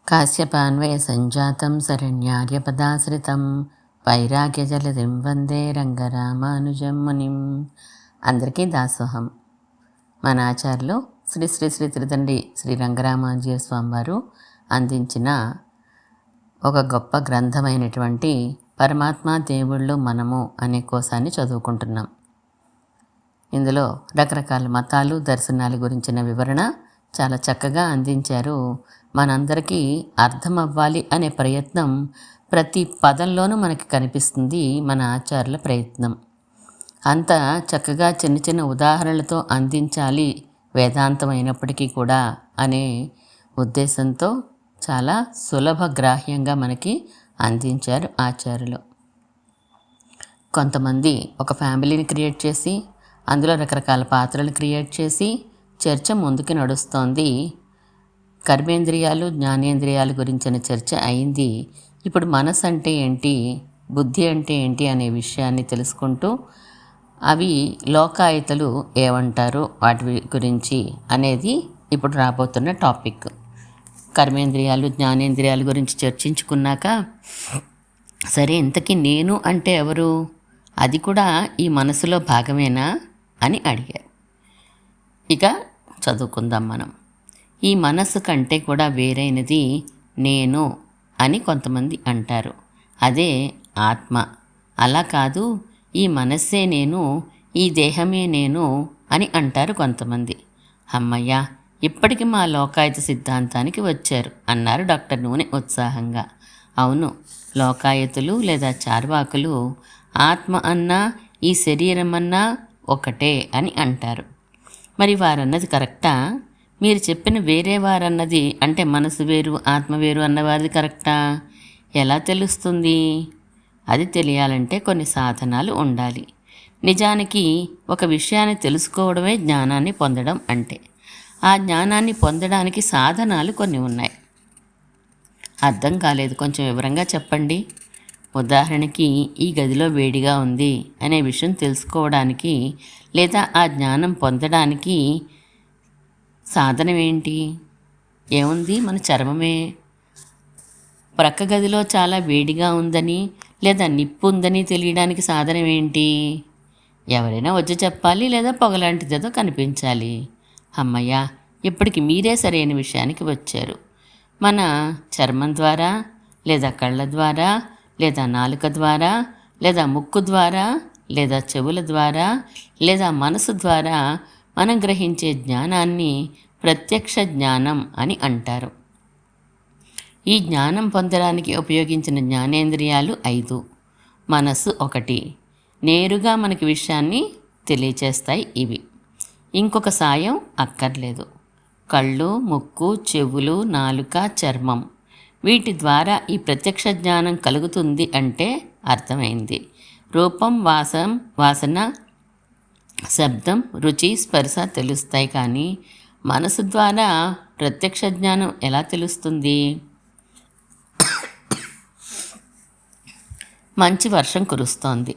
కాశ్యపాన్వయ సంజాతం శరణ్యార్యపదాశ్రితం వైరాగ్యజలధిం వందే రంగరామానుజం మునిం. అందరికీ దాసోహం. మన ఆచార్యులు శ్రీ శ్రీ శ్రీ త్రిదండి శ్రీ రంగరామానుజీయ స్వామివారు అందించిన ఒక గొప్ప గ్రంథమైనటువంటి పరమాత్మ దేవుళ్ళు మనము అనే కోశాన్ని చదువుకుంటున్నాం. ఇందులో రకరకాల మతాలు దర్శనాల గురించిన వివరణ చాలా చక్కగా అందించారు. మనందరికీ అర్థం అవ్వాలి అనే ప్రయత్నం ప్రతి పదంలోనూ మనకి కనిపిస్తుంది మన ఆచార్యుల ప్రయత్నం. అంత చక్కగా చిన్న చిన్న ఉదాహరణలతో అందించాలి వేదాంతం అయినప్పటికీ కూడా అనే ఉద్దేశంతో చాలా సులభగ్రాహ్యంగా మనకి అందించారు ఆచార్యులు. కొంతమంది ఒక ఫ్యామిలీని క్రియేట్ చేసి అందులో రకరకాల పాత్రలు క్రియేట్ చేసి చర్చ ముందుకు నడుస్తోంది. కర్మేంద్రియాలు జ్ఞానేంద్రియాల గురించిన చర్చ అయింది. ఇప్పుడు మనసు అంటే ఏంటి, బుద్ధి అంటే ఏంటి అనే విషయాన్ని తెలుసుకుంటూ అవి లోకాయతలు ఏమంటారు వాటి గురించి అనేది ఇప్పుడు రాబోతున్న టాపిక్. కర్మేంద్రియాలు జ్ఞానేంద్రియాల గురించి చర్చించుకున్నాక సరే ఇంతకీ నేను అంటే ఎవరు, అది కూడా ఈ మనసులో భాగమేనా అని అడిగారు. ఇక చదువుకుందాం మనం. ఈ మనస్సు కంటే కూడా వేరైనది నేను అని కొంతమంది అంటారు. అదే ఆత్మ. అలా కాదు, ఈ మనస్సే నేను, ఈ దేహమే నేను అని అంటారు కొంతమంది. అమ్మయ్య, ఇప్పటికి మా లోకాయత సిద్ధాంతానికి వచ్చారు అన్నారు డాక్టర్ నూనె ఉత్సాహంగా. అవును, లోకాయతులు లేదా చార్వాకులు ఆత్మ అన్నా ఈ శరీరం అన్నా ఒకటే అని అంటారు. మరి వారన్నది కరెక్టా? మీరు చెప్పిన వేరే వారన్నది అంటే మనసు వేరు ఆత్మ వేరు అన్నవారిది కరెక్టా? ఎలా తెలుస్తుంది? అది తెలియాలంటే కొన్ని సాధనాలు ఉండాలి. నిజానికి ఒక విషయాన్ని తెలుసుకోవడమే జ్ఞానాన్ని పొందడం అంటే. ఆ జ్ఞానాన్ని పొందడానికి సాధనాలు కొన్ని ఉన్నాయి. అర్థం కాలేదు, కొంచెం వివరంగా చెప్పండి. ఉదాహరణకి ఈ గదిలో వేడిగా ఉంది అనే విషయం తెలుసుకోవడానికి లేదా ఆ జ్ఞానం పొందడానికి సాధనం ఏంటి? ఏముంది, మన చర్మమే. ప్రక్క గదిలో చాలా వేడిగా ఉందని లేదా నిప్పు ఉందని తెలియడానికి సాధనం ఏంటి? ఎవరైనా వచ్చి చెప్పాలి లేదా పొగలాంటిదేదో కనిపించాలి. అమ్మయ్య, ఇప్పటికి మీరే సరైన విషయానికి వచ్చారు. మన చర్మం ద్వారా లేదా కళ్ళ ద్వారా లేదా నాలుక ద్వారా లేదా ముక్కు ద్వారా లేదా చెవుల ద్వారా లేదా మనసు ద్వారా మనం గ్రహించే జ్ఞానాన్ని ప్రత్యక్ష జ్ఞానం అని అంటారు. ఈ జ్ఞానం పొందడానికి ఉపయోగించిన జ్ఞానేంద్రియాలు 5, మనస్సు 1. నేరుగా మనకి విషయాన్ని తెలియచేస్తాయి ఇవి. ఇంకొక సాయం అక్కర్లేదు. కళ్ళు, ముక్కు, చెవులు, నాలుక, చర్మం, వీటి ద్వారా ఈ ప్రత్యక్ష జ్ఞానం కలుగుతుంది అంటే అర్థమైంది. రూపం, వాసన, శబ్దం, రుచి, స్పర్శ తెలుస్తాయి, కానీ మనసు ద్వారా ప్రత్యక్ష జ్ఞానం ఎలా తెలుస్తుంది? మంచి వర్షం కురుస్తోంది.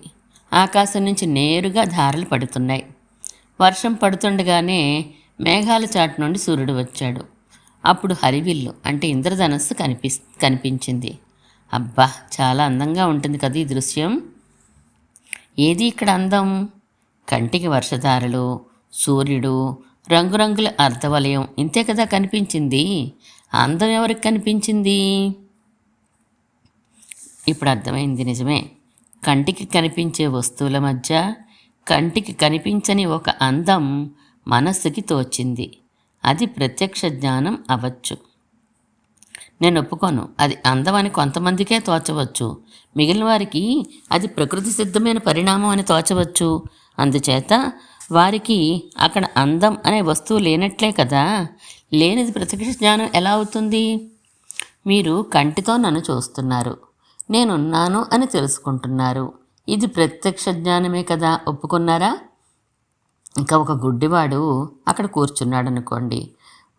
ఆకాశం నుంచి నేరుగా ధారలు పడుతున్నాయి. వర్షం పడుతుండగానే మేఘాల చాటు నుండి సూర్యుడు వచ్చాడు. అప్పుడు హరివిల్లు అంటే ఇంద్రధనస్సు కనిపించింది. అబ్బా, చాలా అందంగా ఉంటుంది కదా ఈ దృశ్యం. ఏది ఇక్కడ అందం? కంటికి వర్షధారలు, సూర్యుడు, రంగురంగుల అర్ధవలయం, ఇంతే కదా కనిపించింది. అందం ఎవరికి కనిపించింది? ఇప్పుడు అర్థమైంది. నిజమే, కంటికి కనిపించే వస్తువుల మధ్య కంటికి కనిపించని ఒక అందం మనస్సుకి తోచింది. అది ప్రత్యక్ష జ్ఞానం అవ్వచ్చు. నేను ఒప్పుకోను, అది అందం అని కొంతమందికే తోచవచ్చు, మిగిలిన వారికి అది ప్రకృతి సిద్ధమైన పరిణామం అని తోచవచ్చు. అందుచేత వారికి అక్కడ అందం అనే వస్తువు లేనట్లే కదా. లేనిది ప్రత్యక్ష జ్ఞానం ఎలా అవుతుంది? మీరు కంటితో నన్ను చూస్తున్నారు, నేనున్నాను అని తెలుసుకుంటున్నారు. ఇది ప్రత్యక్ష జ్ఞానమే కదా, ఒప్పుకున్నారా? ఇంకా ఒక గుడ్డివాడు అక్కడ కూర్చున్నాడు అనుకోండి.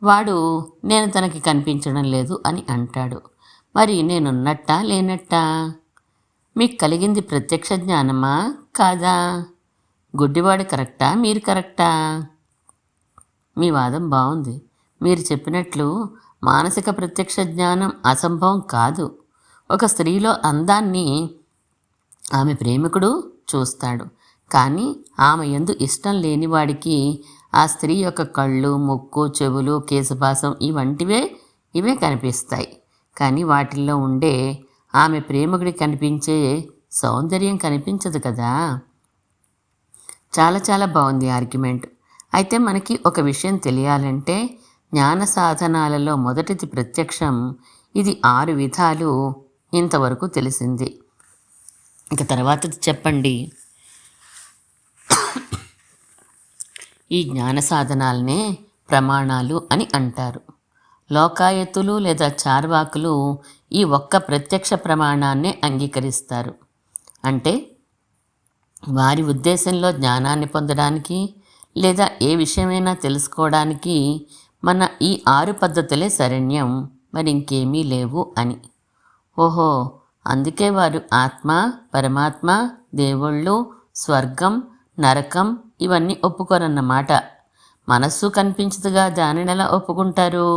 వాడు నేను తనకి కనిపించడం లేదు అని అంటాడు. మరి నేనున్నట్టా లేనట్టా? మీకు కలిగింది ప్రత్యక్ష జ్ఞానమా కాదా? గుడ్డివాడు కరెక్టా, మీరు కరెక్టా? మీ వాదం బాగుంది. మీరు చెప్పినట్లు మానసిక ప్రత్యక్ష జ్ఞానం అసంభవం కాదు. ఒక స్త్రీలో అందాన్ని ఆమె ప్రేమికుడు చూస్తాడు, కానీ ఆమె యందు ఇష్టం లేనివాడికి ఆ స్త్రీ యొక్క కళ్ళు, ముక్కు, చెవులు, కేశపాసం ఇవే కనిపిస్తాయి. కానీ వాటిల్లో ఉండే ఆమె ప్రేమికుడికి కనిపించే సౌందర్యం కనిపించదు కదా. చాలా చాలా బాగుంది ఆర్గ్యుమెంట్. అయితే మనకి ఒక విషయం తెలియాలంటే జ్ఞాన సాధనాలలో మొదటిది ప్రత్యక్షం. ఇది 6 విధాలు ఇంతవరకు తెలిసింది. ఇక తర్వాతది చెప్పండి. ఈ జ్ఞాన సాధనాలనే ప్రమాణాలు అని అంటారు. లోకాయతులు లేదా చార్వాకులు ఈ ఒక్క ప్రత్యక్ష ప్రమాణాన్నే అంగీకరిస్తారు. అంటే వారి ఉద్దేశంలో జ్ఞానాన్ని పొందడానికి లేదా ఏ విషయమైనా తెలుసుకోవడానికి మన ఈ 6 పద్ధతులే శరణ్యం, మరి ఇంకేమీ లేవు అని. ఓహో, అందుకే వారు ఆత్మ, పరమాత్మ, దేవుళ్ళు, స్వర్గం, నరకం ఇవన్నీ ఒప్పుకోరన్నమాట. మనస్సు కనిపించదుగా, దానిని ఎలా ఒప్పుకుంటారు?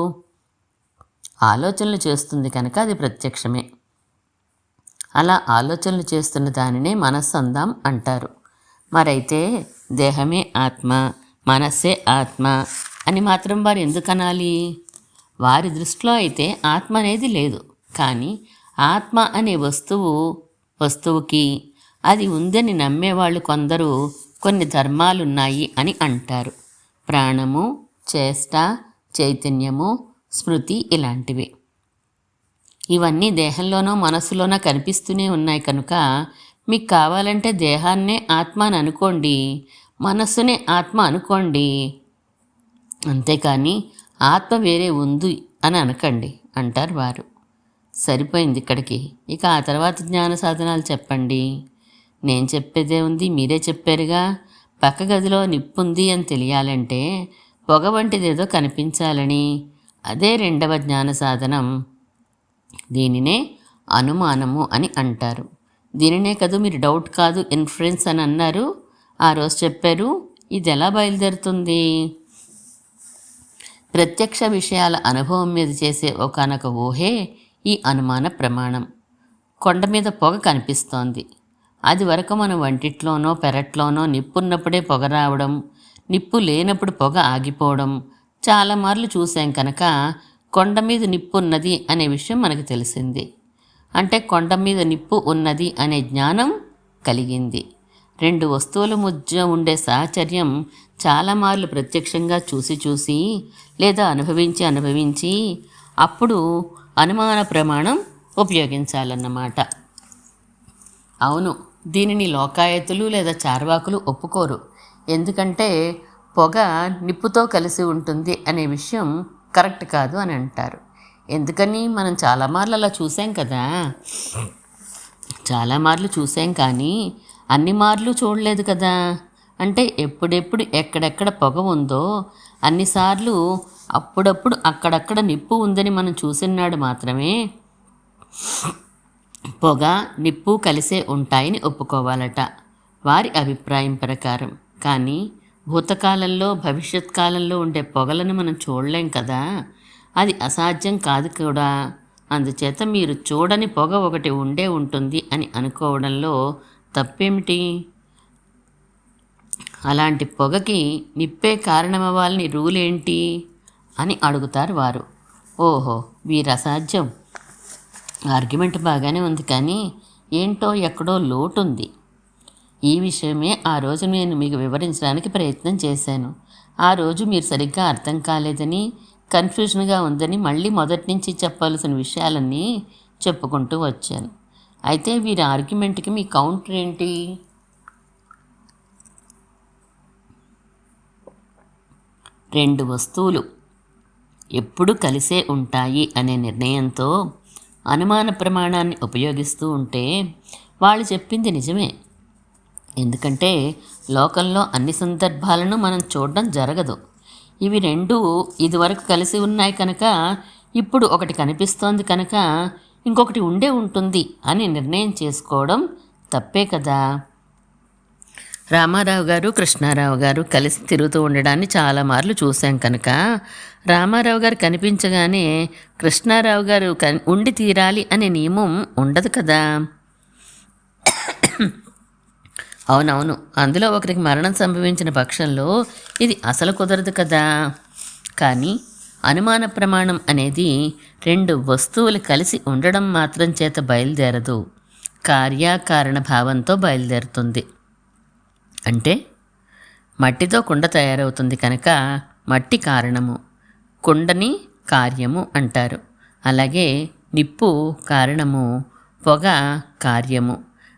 ఆలోచనలు చేస్తుంది కనుక అది ప్రత్యక్షమే. అలా ఆలోచనలు చేస్తున్న దానినే మనస్సు అందాం అంటారు. మరైతే దేహమే ఆత్మ, మనస్సే ఆత్మ అని మాత్రం వారు ఎందుకు అనాలి? వారి దృష్టిలో అయితే ఆత్మ అనేది లేదు, కానీ ఆత్మ అనే వస్తువుకి అది ఉందని నమ్మేవాళ్ళు కొందరు కొన్ని ధర్మాలున్నాయి అని అంటారు. ప్రాణము, చేష్ట, చైతన్యము, స్మృతి ఇలాంటివి. ఇవన్నీ దేహంలోనో మనస్సులోనో కనిపిస్తూనే ఉన్నాయి కనుక మీకు కావాలంటే దేహాన్నే ఆత్మ అని అనుకోండి, మనస్సునే ఆత్మ అనుకోండి, అంతేకాని ఆత్మ వేరే ఉంది అని అనకండి అంటారు వారు. సరిపోయింది ఇక్కడికి. ఇక ఆ తర్వాత జ్ఞాన సాధనాలు చెప్పండి. నేను చెప్పేదే ఉంది, మీరే చెప్పారుగా. పక్క గదిలో నిప్పుంది అని తెలియాలంటే పొగ వంటిదేదో కనిపించాలని. అదే రెండవ జ్ఞాన సాధనం. దీనినే అనుమానము అని అంటారు. దీనినే కదూ మీరు డౌట్ కాదు ఇన్ఫరెన్స్ అని అన్నారు, ఆ రోజు చెప్పారు. ఇది ఎలా బయలుదేరుతుంది? ప్రత్యక్ష విషయాల అనుభవం మీద చేసే ఒకానొక ఊహే ఈ అనుమాన ప్రమాణం. కొండ మీద పొగ కనిపిస్తోంది. అది వరకు మనం వంటిట్లోనో పెరట్లోనో నిప్పున్నప్పుడే పొగ రావడం, నిప్పు లేనప్పుడు పొగ ఆగిపోవడం చాలా మార్లు చూసాం కనుక కొండ మీద నిప్పు ఉన్నది అనే విషయం మనకు తెలిసింది. అంటే కొండ మీద నిప్పు ఉన్నది అనే జ్ఞానం కలిగింది. 2 వస్తువుల మధ్య ఉండే సాహచర్యం చాలా మార్లు ప్రత్యక్షంగా చూసి లేదా అనుభవించి అప్పుడు అనుమాన ప్రమాణం ఉపయోగించాలన్నమాట. అవును, దీనిని లోకాయతులు లేదా చార్వాకులు ఒప్పుకోరు. ఎందుకంటే పొగ నిప్పుతో కలిసి ఉంటుంది అనే విషయం కరెక్ట్ కాదు అని అంటారు. ఎందుకని? మనం చాలా మార్లు అలా చూసాం కదా. చాలా మార్లు చూసాం, కానీ అన్ని మార్లు చూడలేదు కదా. అంటే ఎప్పుడెప్పుడు ఎక్కడెక్కడ పొగ ఉందో అన్నిసార్లు అప్పుడప్పుడు అక్కడక్కడ నిప్పు ఉందని మనం చూసినాడు మాత్రమే పొగ, నిప్పు కలిసే ఉంటాయని ఒప్పుకోవాలట వారి అభిప్రాయం ప్రకారం. కానీ భూతకాలంలో, భవిష్యత్ కాలంలో ఉండే పొగలను మనం చూడలేం కదా. అది అసాధ్యం కాదు కూడా. అందుచేత మీరు చూడని పొగ ఒకటి ఉండే ఉంటుంది అని అనుకోవడంలో తప్పేమిటి? అలాంటి పొగకి నిప్పే కారణమవ్వాలని రూల్ ఏంటి అని అడుగుతారు వారు. ఓహో, వీరు అసాధ్యం. ఆర్గ్యుమెంట్ బాగానే ఉంది, కానీ ఏంటో ఎక్కడో లోటుంది. ఈ విషయమే ఆ రోజు నేను మీకు వివరించడానికి ప్రయత్నం చేశాను. ఆ రోజు మీరు సరిగ్గా అర్థం కాలేదని, కన్ఫ్యూజన్గా ఉందని మళ్ళీ మొదటి నుంచి చెప్పాల్సిన విషయాలన్నీ చెప్పుకుంటూ వచ్చాను. అయితే వీరి ఆర్గ్యుమెంట్కి మీ కౌంటర్ ఏంటి? రెండు వస్తువులు ఎప్పుడు కలిసే ఉంటాయి అనే నిర్ణయంతో అనుమాన ప్రమాణాన్ని ఉపయోగిస్తూ ఉంటే వాళ్ళు చెప్పింది నిజమే. ఎందుకంటే లోకంలో అన్ని సందర్భాలను మనం చూడడం జరగదు. ఇవి రెండు ఇదివరకు కలిసి ఉన్నాయి కనుక ఇప్పుడు ఒకటి కనిపిస్తోంది కనుక ఇంకొకటి ఉండే ఉంటుంది అని నిర్ణయం చేసుకోవడం తప్పే కదా. రామారావు గారు కృష్ణారావు గారు కలిసి తిరుగుతూ ఉండడాన్ని చాలా మార్లు చూశాం కనుక రామారావు గారు కనిపించగానే కృష్ణారావు గారు ఉండి తీరాలి అనే నియమం ఉండదు కదా. అవునవును, అందులో ఒకరికి మరణం సంభవించిన పక్షంలో ఇది అసలు కుదరదు కదా. కానీ అనుమాన ప్రమాణం అనేది రెండు వస్తువులు కలిసి ఉండడం మాత్రం చేత బయలుదేరదు, కార్యకారణ భావంతో బయలుదేరుతుంది. అంటే మట్టితో కుండ తయారవుతుంది కనుక మట్టి కారణము, కుండని కార్యము అంటారు. అలాగే నిప్పు కారణము, పొగ కార్యము.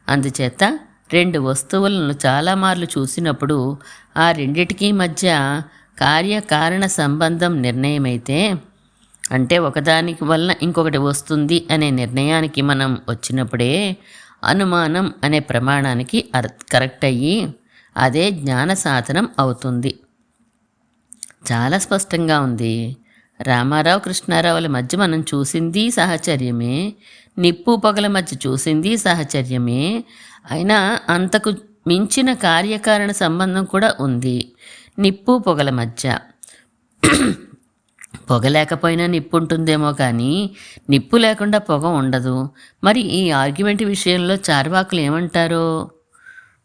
అందుచేత రెండు వస్తువులను చాలా మార్లు చూసినప్పుడు ఆ రెండిటికీ మధ్య కార్యకారణ సంబంధం నిర్ణయమైతే, అంటే ఒకదానికి వలన ఇంకొకటి వస్తుంది అనే నిర్ణయానికి మనం వచ్చినప్పుడే అనుమానం అనే ప్రమాణానికి కరెక్ట్ అయ్యి అదే జ్ఞాన సాధనం అవుతుంది. చాలా స్పష్టంగా ఉంది. రామారావు కృష్ణారావుల మధ్య మనం చూసింది సహచర్యమే, నిప్పు పొగల మధ్య చూసింది సహచర్యమే. అయినా అంతకు మించిన కార్యకారణ సంబంధం కూడా ఉంది నిప్పు పొగల మధ్య. పొగ లేకపోయినా నిప్పు ఉంటుందేమో కానీ నిప్పు లేకుండా పొగ ఉండదు. మరి ఈ ఆర్గ్యుమెంట్ విషయంలో చార్వాకులు ఏమంటారో,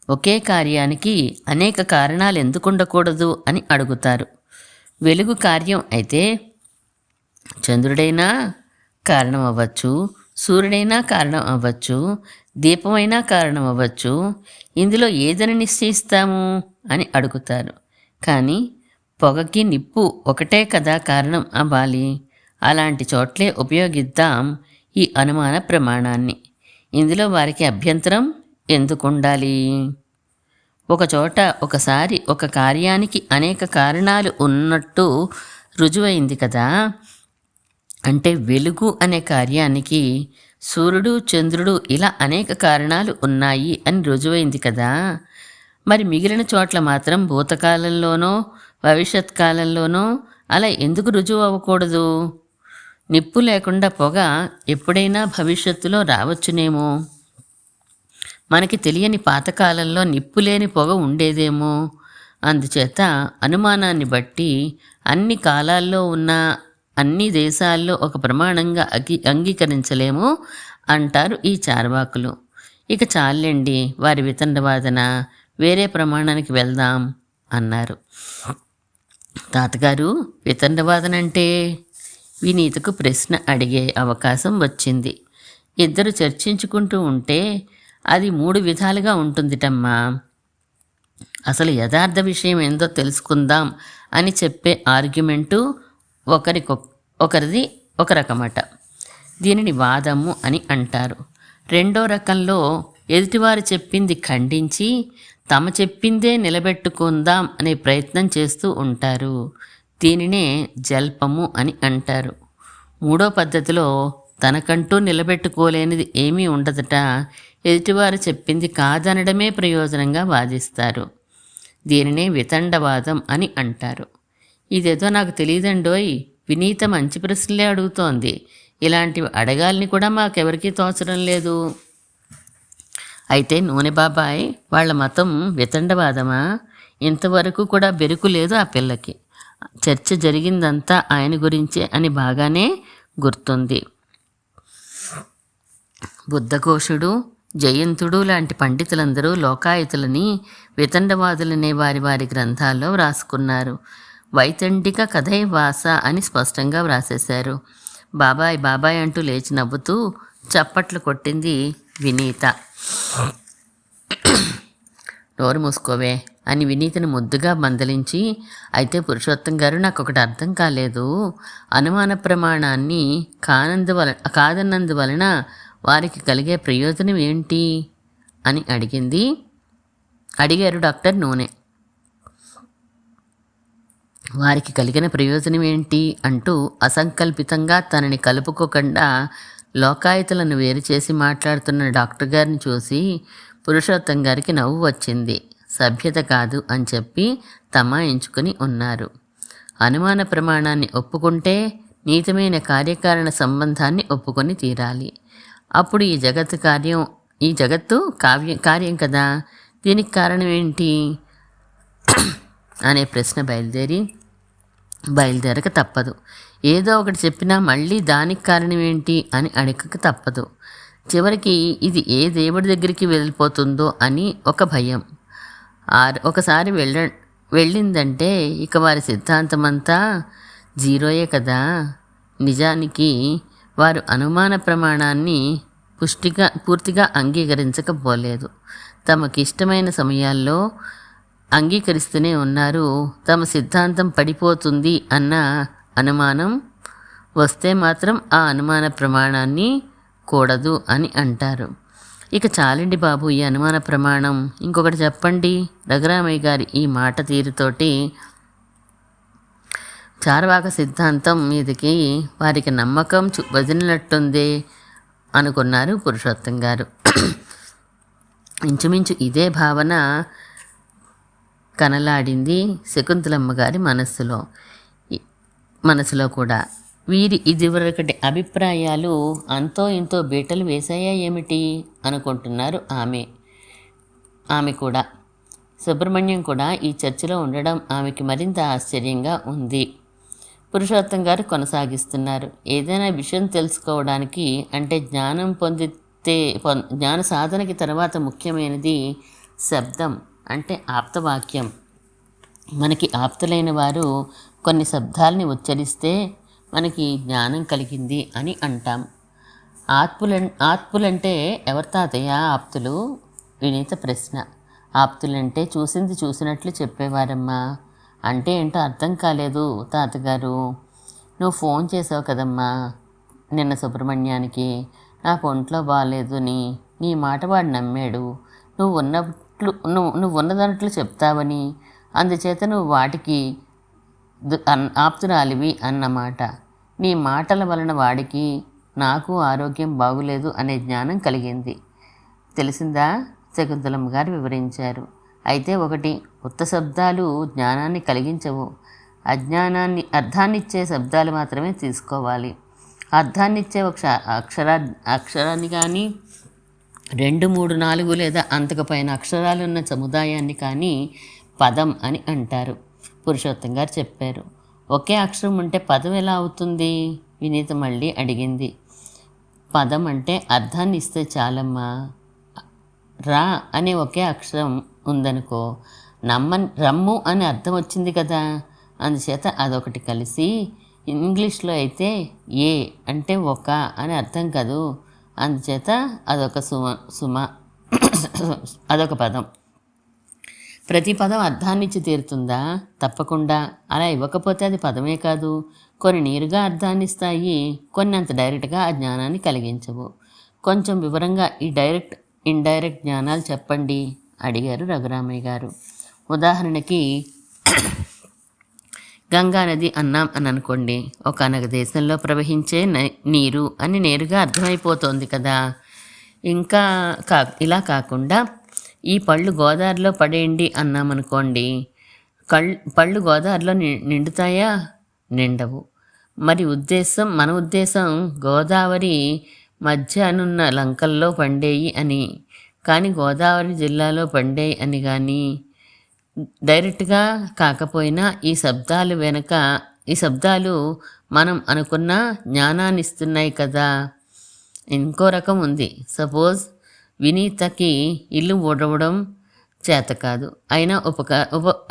ఒకే కార్యానికి అనేక కారణాలు ఎందుకు ఉండకూడదు అని అడుగుతారు. వెలుగు కార్యం అయితే చంద్రుడైనా కారణం అవ్వచ్చు, సూర్యుడైనా కారణం అవ్వచ్చు, దీపమైనా కారణం అవ్వచ్చు. ఇందులో ఏదని నిశ్చయిస్తాము అని అడుగుతారు. కానీ పొగకి నిప్పు ఒకటే కదా కారణం అవ్వాలి. అలాంటి చోట్లే ఉపయోగిద్దాం ఈ అనుమాన ప్రమాణాన్ని. ఇందులో వారికి అభ్యంతరం ఎందుకు ఉండాలి? ఒకచోట ఒకసారి ఒక కార్యానికి అనేక కారణాలు ఉన్నట్టు రుజువైంది కదా. అంటే వెలుగు అనే కార్యానికి సూర్యుడు చంద్రుడు ఇలా అనేక కారణాలు ఉన్నాయి అని రుజువైంది కదా. మరి మిగిలిన చోట్ల మాత్రం భూతకాలంలోనో భవిష్యత్ కాలంలోనో అలా ఎందుకు రుజువు అవ్వకూడదు? నిప్పు లేకుండా పొగ ఎప్పుడైనా భవిష్యత్తులో రావచ్చునేమో. మనకి తెలియని పాతకాలంలో నిప్పు లేని పొగ ఉండేదేమో. అందుచేత అనుమానాన్ని బట్టి అన్ని కాలాల్లో ఉన్న అన్ని దేశాల్లో ఒక ప్రమాణంగా అంగీకరించలేము అంటారు ఈ చార్వాకులు. ఇక చాలండి వారి వితండవాదన, వేరే ప్రమాణానికి వెళ్దాం అన్నారు. తాతగారు, వితండవాదన అంటే? వినీతకు ప్రశ్న అడిగే అవకాశం వచ్చింది. ఇద్దరు చర్చించుకుంటూ ఉంటే అది 3 విధాలుగా ఉంటుందిటమ్మా. అసలు యథార్థ విషయం ఏందో తెలుసుకుందాం అని చెప్పే ఆర్గ్యుమెంటు ఒకరిది ఒక రకమట. దీనిని వాదము అని అంటారు. రెండో రకంలో ఎదుటివారు చెప్పింది ఖండించి తమ చెప్పిందే నిలబెట్టుకుందాం అనే ప్రయత్నం చేస్తూ ఉంటారు. దీనినే జల్పము అని అంటారు. మూడో పద్ధతిలో తనకంటూ నిలబెట్టుకోలేనిది ఏమీ ఉండదట, ఎదుటివారు చెప్పింది కాదనడమే ప్రయోజనంగా వాదిస్తారు. దీనినే వితండవాదం అని అంటారు. ఇదేదో నాకు తెలియదండోయ్, వినీత మంచి ప్రశ్నలే అడుగుతోంది. ఇలాంటివి అడగాలని కూడా మాకెవరికీ తోచడం లేదు. అయితే నూనె బాబాయ్ వాళ్ళ మతం వితండవాదమా? ఇంతవరకు కూడా బెరుకు లేదు ఆ పిల్లకి. చర్చ జరిగిందంతా ఆయన గురించే అని బాగానే గుర్తుంది. బుద్ధఘోషుడు, జయంతుడు లాంటి పండితులందరూ లోకాయుతులని వితండవాదులనే వారి వారి గ్రంథాల్లో వ్రాసుకున్నారు. వైతండిక కథైవాస అని స్పష్టంగా వ్రాసేశారు. బాబాయ్ బాబాయ్ అంటూ లేచి నవ్వుతూ చప్పట్లు కొట్టింది వినీత. నోరు మూసుకోవే అని వినీతను ముద్దుగా మందలించి, అయితే పురుషోత్తం గారు, నాకు ఒకటి అర్థం కాలేదు. అనుమాన ప్రమాణాన్ని కాదన్నందువలన వారికి కలిగే ప్రయోజనం ఏంటి అని అడిగారు డాక్టర్ నూనె. వారికి కలిగిన ప్రయోజనం ఏంటి అంటూ అసంకల్పితంగా తనని కలుపుకోకుండా లోకాయుతులను వేరు చేసి మాట్లాడుతున్న డాక్టర్ గారిని చూసి పురుషోత్తం గారికి నవ్వు వచ్చింది. సభ్యత కాదు అని చెప్పి తమాయించుకుని ఉన్నారు. అనుమాన ప్రమాణాన్ని ఒప్పుకుంటే నీతమైన కార్యకారణ సంబంధాన్ని ఒప్పుకొని తీరాలి. అప్పుడు ఈ జగత్తు కార్యం కదా. దీనికి కారణం ఏంటి అనే ప్రశ్న బయలుదేరక తప్పదు. ఏదో ఒకటి చెప్పినా మళ్ళీ దానికి కారణం ఏంటి అని అడగక తప్పదు. చివరికి ఇది ఏ దేవుడి దగ్గరికి వెళ్ళిపోతుందో అని ఒక భయం. ఒకసారి వెళ్ళిందంటే ఇక వారి సిద్ధాంతమంతా జీరోయే కదా. నిజానికి వారు అనుమాన ప్రమాణాన్ని పూర్తిగా అంగీకరించకపోలేదు. తమకిష్టమైన సమయాల్లో అంగీకరిస్తూనే ఉన్నారు. తమ సిద్ధాంతం పడిపోతుంది అన్న అనుమానం వస్తే మాత్రం ఆ అనుమాన ప్రమాణాన్ని కూడదు అని అంటారు. ఇక చాలండి బాబు ఈ అనుమాన ప్రమాణం. ఇంకొకటి చెప్పండి. రఘురామయ్య గారి ఈ మాట తీరుతోటి చార్వాక సిద్ధాంతం మీదకి వారికి నమ్మకం వదిలినట్టుందే అనుకున్నారు పురుషోత్తం గారు. ఇంచుమించు ఇదే భావన కనలాడింది శకుంతలమ్మ గారి మనసులో కూడా. వీరి ఇదివరకటి అభిప్రాయాలు అంతో ఇంతో బీటలు వేశాయా ఏమిటి అనుకుంటున్నారు ఆమె కూడా. సుబ్రహ్మణ్యం కూడా ఈ చర్చలో ఉండడం ఆమెకి మరింత ఆశ్చర్యంగా ఉంది. పురుషోత్తం గారు కొనసాగిస్తున్నారు. ఏదైనా విషయం తెలుసుకోవడానికి అంటే జ్ఞాన సాధనకి తర్వాత ముఖ్యమైనది శబ్దం అంటే ఆప్తవాక్యం. మనకి ఆప్తులైన వారు కొన్ని శబ్దాలని ఉచ్చరిస్తే మనకి జ్ఞానం కలిగింది అని అంటాం. ఆప్తులంటే ఎవరి తాతయ్య ఆప్తులు? వినీత ప్రశ్న. ఆప్తులంటే చూసింది చూసినట్లు చెప్పేవారమ్మా. అంటే ఏంటో అర్థం కాలేదు తాతగారు. నువ్వు ఫోన్ చేసావు కదమ్మా నిన్న సుబ్రహ్మణ్యానికి, నాకు ఒంట్లో బాగాలేదని. నీ మాట వాడు నమ్మాడు. నువ్వు ఉన్నదన్నట్లు చెప్తావని, అందుచేత నువ్వు వాటికి ఆప్తురాలివి అన్నమాట. నీ మాటల వలన వాడికి నాకు ఆరోగ్యం బాగులేదు అనే జ్ఞానం కలిగింది. తెలిసిందా? శకుంతలమ్మ గారు వివరించారు. అయితే ఒకటి, ఉత్త శబ్దాలు జ్ఞానాన్ని కలిగించవు. అర్థాన్నిచ్చే శబ్దాలు మాత్రమే తీసుకోవాలి. అర్థాన్నిచ్చే ఒక అక్షరాన్ని కానీ 2, 3, 4 లేదా అంతకు పైన అక్షరాలున్న సముదాయాన్ని కానీ పదం అని అంటారు. పురుషోత్తం గారు చెప్పారు. ఒకే అక్షరం ఉంటే పదం ఎలా అవుతుంది? వినీత మళ్ళీ అడిగింది. పదం అంటే అర్థాన్ని ఇస్తే చాలమ్మా. రా అనే ఒకే అక్షరం ఉందనుకో, రమ్ము అని అర్థం వచ్చింది కదా. అందుచేత అదొకటి కలిసి, ఇంగ్లీష్లో అయితే ఏ అంటే ఒక అని అర్థం కదూ. అందుచేత అదొక పదం. ప్రతి పదం అర్థాన్నిచ్చి తీరుతుందా? తప్పకుండా. అలా ఇవ్వకపోతే అది పదమే కాదు. కొన్ని నేరుగా అర్థాన్నిస్తాయి, కొన్ని అంత డైరెక్ట్గా ఆ జ్ఞానాన్ని కలిగించవు. కొంచెం వివరంగా ఈ ఇండైరెక్ట్ జ్ఞానాలు చెప్పండి అడిగారు రఘురామయ్య గారు. ఉదాహరణకి గంగానది అన్నాం అని అనుకోండి. ఒకనొక దేశంలో ప్రవహించే నీరు అని నేరుగా అర్థమైపోతోంది కదా. ఇంకా ఇలా కాకుండా ఈ పళ్ళు గోదావరిలో పడేయండి అన్నామనుకోండి. పళ్ళు గోదావరిలో నిండుతాయా? నిండవు. మరి మన ఉద్దేశం గోదావరి మధ్యనున్న లంకల్లో పండేయి అని, కానీ గోదావరి జిల్లాలో పండేయి అని కానీ డైరెక్ట్గా కాకపోయినా ఈ శబ్దాలు మనం అనుకున్న జ్ఞానాన్ని ఇస్తున్నాయి కదా. ఇంకో రకం ఉంది. సపోజ్ వినీతకి ఇల్లు ఊడవడం చేత కాదు,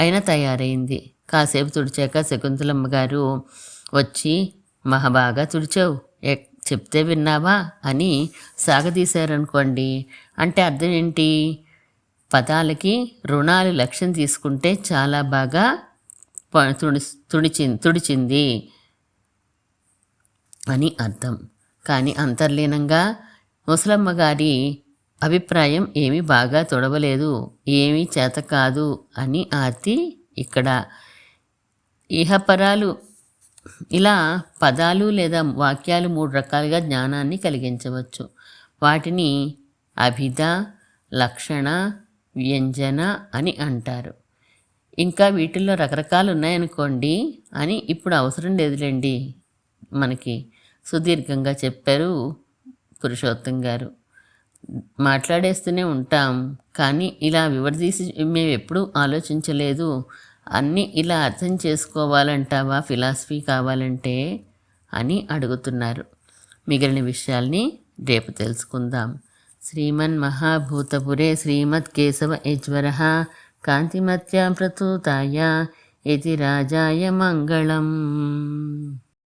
అయినా తయారైంది. కాసేపు తుడిచాక శకుంతలమ్మ గారు వచ్చి, మహాబాగా తుడిచావు, చెప్తే విన్నావా అని సాగదీశారనుకోండి. అంటే అర్థం ఏంటి? పదాలకి రుణాలు లక్ష్యం తీసుకుంటే చాలా బాగా తుడిచింది అని అర్థం. కానీ అంతర్లీనంగా ముసలమ్మ గారి అభిప్రాయం ఏమీ బాగా తొడవలేదు, ఏమీ చేత కాదు అని ఆర్తి ఇక్కడ. ఇహపరాలు ఇలా పదాలు లేదా వాక్యాలు 3 రకాలుగా జ్ఞానాన్ని కలిగించవచ్చు. వాటిని అభిధ, లక్షణ, వ్యంజన అని అంటారు. ఇంకా వీటిల్లో రకరకాలు ఉన్నాయనుకోండి అని ఇప్పుడు అవసరం లేదులేండి, మనకి సుదీర్ఘంగా చెప్పారు పురుషోత్తం గారు. మాట్లాడేస్తూనే ఉంటాం, కానీ ఇలా విడదీసి మేము ఎప్పుడూ ఆలోచించలేదు. అన్నీ ఇలా అర్థం చేసుకోవాలంటావా ఫిలాసఫీ కావాలంటే అని అడుగుతున్నారు. మిగిలిన విషయాల్ని రేపు తెలుసుకుందాం. శ్రీమన్ మహాభూతపురే శ్రీమత్ కేశవ యజ్వర కాంతిమత్యా ప్రతూతాయ ఇతి రాజాయ మంగళం.